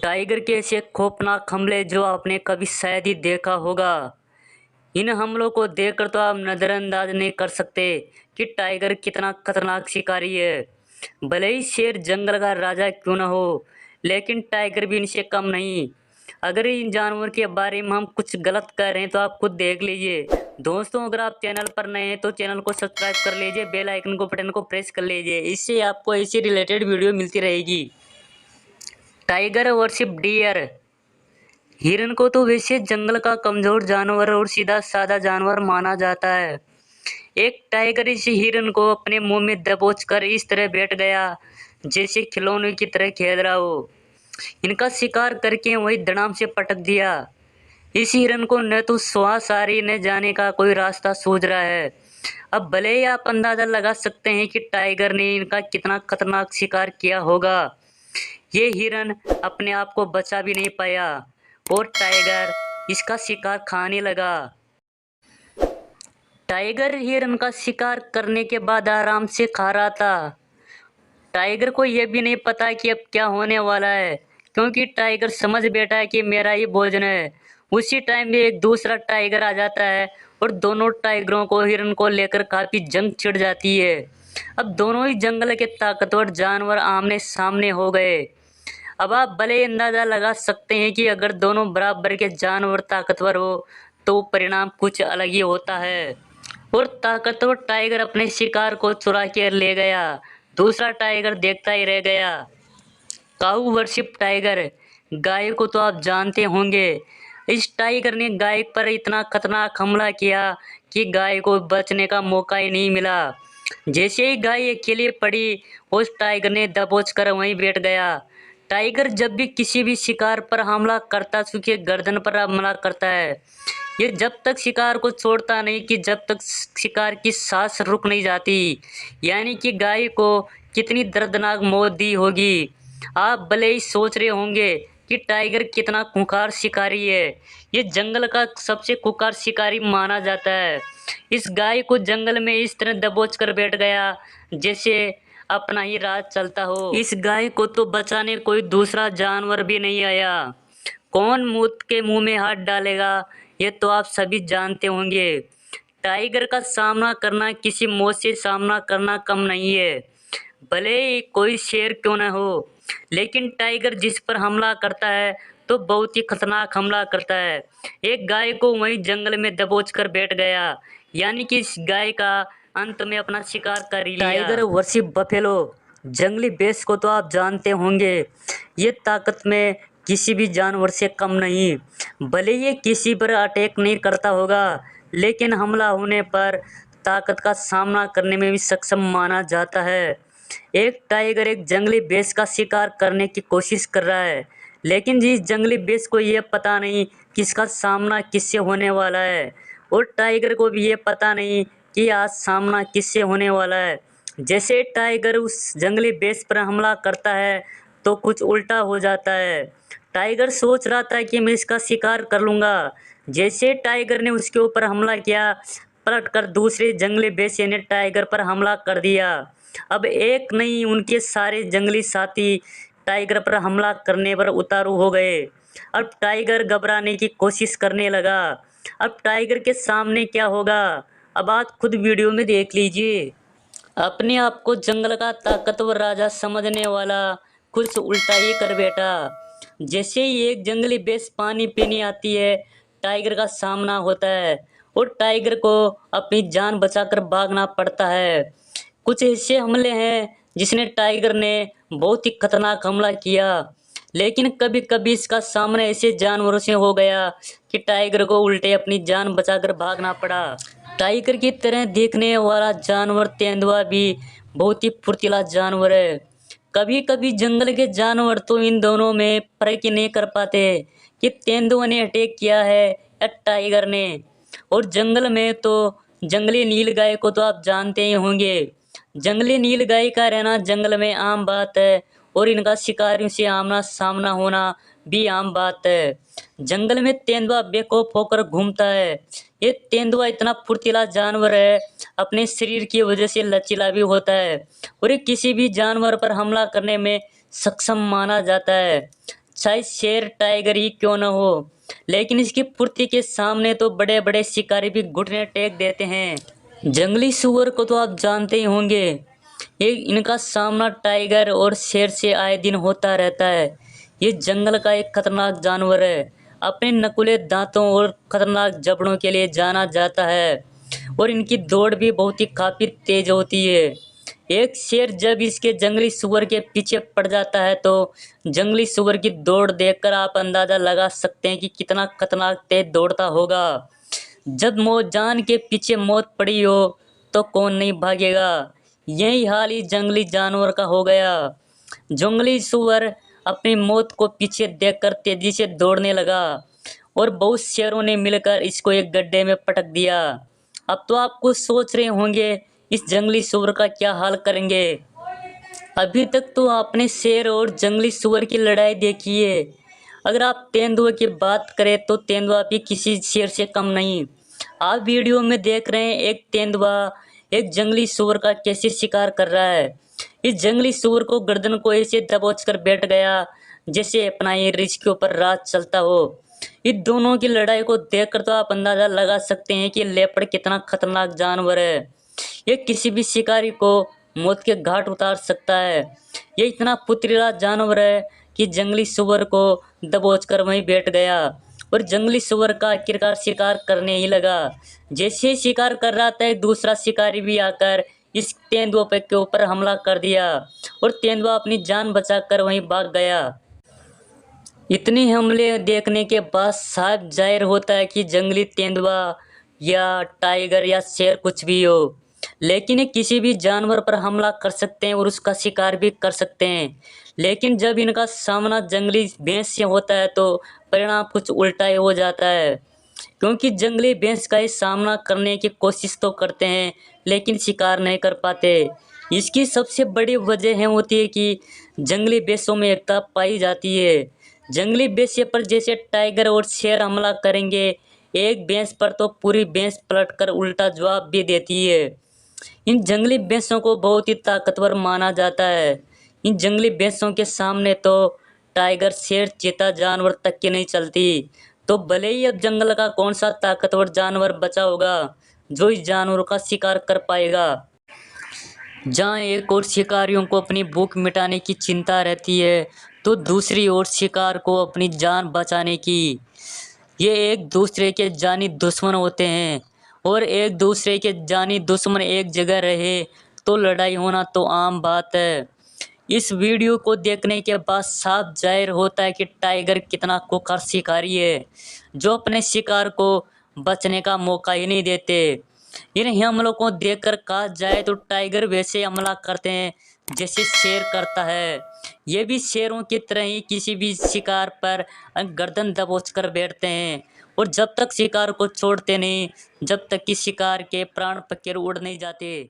Tiger के ऐसे खौफनाक हमले जो आपने कभी शायद ही देखा होगा। इन हमलों को देखकर तो आप नज़रअंदाज नहीं कर सकते कि टाइगर कितना खतरनाक शिकारी है। भले ही शेर जंगल का राजा क्यों न हो, लेकिन टाइगर भी इनसे कम नहीं। अगर इन जानवर के बारे में हम कुछ गलत कह रहे हैं तो आप खुद देख लीजिए। दोस्तों, अगर आप चैनल पर नए हैं तो चैनल को सब्सक्राइब कर लीजिए, बेल आइकन को बटन को प्रेस कर लीजिए। इससे आपको ऐसी रिलेटेड वीडियो मिलती रहेगी। Tiger versus deer. हिरन को तो वैसे जंगल का कमजोर जानवर और सीधा साधा जानवर माना जाता है। एक टाइगर इस हिरन को अपने मुंह में दबोचकर इस तरह बैठ गया जैसे खिलौने की तरह खेल रहा हो। इनका शिकार करके वही धड़ाम से पटक दिया। इस हिरन को न तो श्वास आ रही न जाने का कोई रास्ता सूझ रहा है। अब भले ही आप अंदाजा लगा सकते हैं कि टाइगर ने इनका कितना खतरनाक शिकार किया होगा। ये हिरन अपने आप को बचा भी नहीं पाया और टाइगर इसका शिकार खाने लगा। टाइगर हिरन का शिकार करने के बाद आराम से खा रहा था। टाइगर को यह भी नहीं पता कि अब क्या होने वाला है, क्योंकि टाइगर समझ बैठा है कि मेरा ही भोजन है। उसी टाइम में एक दूसरा टाइगर आ जाता है और दोनों टाइगरों को हिरन को लेकर काफी जंग छिड़ जाती है। अब दोनों ही जंगल के ताकतवर जानवर आमने सामने हो गए। अब आप भले ही अंदाजा लगा सकते हैं कि अगर दोनों बराबर के जानवर ताकतवर हो तो परिणाम कुछ अलग ही होता है। और ताकतवर टाइगर अपने शिकार को चुरा कर ले गया, दूसरा टाइगर देखता ही रह गया। काऊ वर्शिप टाइगर। गाय को तो आप जानते होंगे। इस टाइगर ने गाय पर इतना खतरनाक हमला किया कि गाय को बचने का मौका ही नहीं मिला। जैसे ही गाय अकेली पड़ी, उस टाइगर ने दबोच कर वहीं बैठ गया। टाइगर जब भी किसी भी शिकार पर हमला करता है उसके गर्दन पर हमला करता है। ये जब तक शिकार को छोड़ता नहीं कि जब तक शिकार की सांस रुक नहीं जाती। यानी कि गाय को कितनी दर्दनाक मौत दी होगी। आप भले ही सोच रहे होंगे कि टाइगर कितना खूंखार शिकारी है। ये जंगल का सबसे खूंखार शिकारी माना जाता है। इस गाय को जंगल में इस तरह दबोच कर बैठ गया जैसे अपना ही राज चलता हो। इस गाय को तो बचाने कोई दूसरा जानवर भी नहीं आया। कौन मौत के मुंह में हाथ डालेगा ये तो आप सभी जानते होंगे। टाइगर का सामना करना किसी मौत से सामना करना कम नहीं है, भले ही कोई शेर क्यों न हो। लेकिन टाइगर जिस पर हमला करता है तो बहुत ही खतरनाक हमला करता है। एक गाय को वहीं जंगल में दबोच कर बैठ गया, यानी कि इस गाय का अंत में अपना शिकार कर ही लिया। Tiger versus buffalo. जंगली भैंस को तो आप जानते होंगे। ये ताकत में किसी भी जानवर से कम नहीं। भले ये किसी पर अटैक नहीं करता होगा, लेकिन हमला होने पर ताकत का सामना करने में भी सक्षम माना जाता है। एक टाइगर एक जंगली भैंस का शिकार करने की कोशिश कर रहा है, लेकिन जिस जंगली भैंस को ये पता नहीं कि इसका सामना किससे होने वाला है, और टाइगर को भी ये पता नहीं कि आज सामना किससे होने वाला है। जैसे टाइगर उस जंगली भैंस पर हमला करता है तो कुछ उल्टा हो जाता है। टाइगर सोच रहा था कि मैं इसका शिकार कर लूँगा। जैसे टाइगर ने उसके ऊपर हमला किया, पलटकर दूसरे जंगली भैंस ने टाइगर पर हमला कर दिया। अब एक नहीं, उनके सारे जंगली साथी टाइगर पर हमला करने पर उतारू हो गए। अब टाइगर घबराने की कोशिश करने लगा। अब टाइगर के सामने क्या होगा, अब आप खुद वीडियो में देख लीजिए। अपने आप को जंगल का ताकतवर राजा समझने वाला कुछ उल्टा ही कर बैठा। जैसे ही एक जंगली भैंस पानी पीने आती है, टाइगर का सामना होता है और टाइगर को अपनी जान बचाकर भागना पड़ता है। कुछ ऐसे हमले हैं जिसने टाइगर ने बहुत ही खतरनाक हमला किया, लेकिन कभी कभी इसका सामना ऐसे जानवरों से हो गया कि टाइगर को उल्टे अपनी जान बचाकर भागना पड़ा। टाइगर की तरह देखने वाला जानवर तेंदुआ भी बहुत ही फुर्तीला जानवर है। कभी कभी जंगल के जानवर तो इन दोनों में फर्क ही नहीं कर पाते कि तेंदुआ ने अटैक किया है या टाइगर ने। और जंगल में तो जंगली नीलगाय को तो आप जानते ही होंगे। जंगली नीलगाय का रहना जंगल में आम बात है और इनका शिकारियों से आमना सामना होना भी आम बात है। जंगल में तेंदुआ बेखौफ होकर घूमता है। ये तेंदुआ इतना फुर्तीला जानवर है, अपने शरीर की वजह से लचीला भी होता है और ये किसी भी जानवर पर हमला करने में सक्षम माना जाता है। चाहे शेर टाइगर ही क्यों न हो, लेकिन इसकी फुर्ती के सामने तो बड़े बड़े शिकारी भी घुटने टेक देते हैं। जंगली सूअर को तो आप जानते ही होंगे, ये इनका सामना टाइगर और शेर से आए दिन होता रहता है। ये जंगल का एक खतरनाक जानवर है, अपने नकुले दांतों और खतरनाक जबड़ों के लिए जाना जाता है और इनकी दौड़ भी बहुत ही काफी तेज होती है। एक शेर जब इसके जंगली सूअर के पीछे पड़ जाता है तो जंगली सूअर की दौड़ देखकर आप अंदाजा लगा सकते हैं कि कितना खतरनाक तेज दौड़ता होगा। जब जान के पीछे मौत पड़ी हो तो कौन नहीं भागेगा। यही हाल ही जंगली जानवर का हो गया। जंगली सूअर अपनी मौत को पीछे देखकर तेजी से दौड़ने लगा और बहुत शेरों ने मिलकर इसको एक गड्ढे में पटक दिया। अब तो आप कुछ सोच रहे होंगे इस जंगली सूअर का क्या हाल करेंगे। अभी तक तो आपने शेर और जंगली सूअर की लड़ाई देखी है। अगर आप तेंदुए की बात करें तो तेंदुआ भी किसी शेर से कम नहीं। आप वीडियो में देख रहे हैं एक तेंदुआ एक जंगली सूअर का कैसे शिकार कर रहा है। इस जंगली सूअर को गर्दन को ऐसे दबोच कर बैठ गया जैसे अपना ये रीछ के ऊपर राज चलता हो। इन दोनों की लड़ाई को देखकर तो आप अंदाजा लगा सकते हैं कि लेपर्ड कितना खतरनाक जानवर है। ये किसी भी शिकारी को मौत के घाट उतार सकता है। ये इतना फुर्तीला जानवर है कि जंगली सूअर को दबोचकर वहीं बैठ गया और जंगली सूअर का आखिरकार शिकार करने ही लगा। जैसे ही शिकार कर रहा था एक दूसरा शिकारी भी आकर इस तेंदुए के ऊपर हमला कर दिया और तेंदुआ अपनी जान बचाकर वहीं भाग गया। इतने हमले देखने के बाद साफ जाहिर होता है कि जंगली तेंदुआ या टाइगर या शेर कुछ भी हो, लेकिन ये किसी भी जानवर पर हमला कर सकते हैं और उसका शिकार भी कर सकते हैं। लेकिन जब इनका सामना जंगली भैंस से होता है तो परिणाम कुछ उल्टा ही हो जाता है, क्योंकि जंगली भैंस का ये सामना करने की कोशिश तो करते हैं लेकिन शिकार नहीं कर पाते। इसकी सबसे बड़ी वजह है होती है कि जंगली भैंसों में एकता पाई जाती है। जंगली भैंस पर जैसे टाइगर और शेर हमला करेंगे, एक भैंस पर तो पूरी भैंस पलटकर उल्टा जवाब भी देती है। इन जंगली भैंसों को बहुत ही ताकतवर माना जाता है। इन जंगली भैंसों के सामने तो टाइगर शेर चीता जानवर तक की नहीं चलती। तो भले ही अब जंगल का कौन सा ताकतवर जानवर बचा होगा जो इस जानवर का शिकार कर पाएगा। जहाँ एक और शिकारियों को अपनी भूख मिटाने की चिंता रहती है तो दूसरी ओर शिकार को अपनी जान बचाने की। ये एक दूसरे के जानी दुश्मन होते हैं और एक दूसरे के जानी दुश्मन एक जगह रहे तो लड़ाई होना तो आम बात है। इस वीडियो को देखने के बाद साफ जाहिर होता है कि टाइगर कितना खुंखार शिकारी है जो अपने शिकार को बचने का मौका ही नहीं देते। इन हमलों को देखकर कहा जाए तो टाइगर वैसे हमला करते हैं जैसे शेर करता है। ये भी शेरों की तरह ही किसी भी शिकार पर गर्दन दबोच कर बैठते हैं और जब तक शिकार को छोड़ते नहीं जब तक कि शिकार के प्राण पखेरु उड़ नहीं जाते।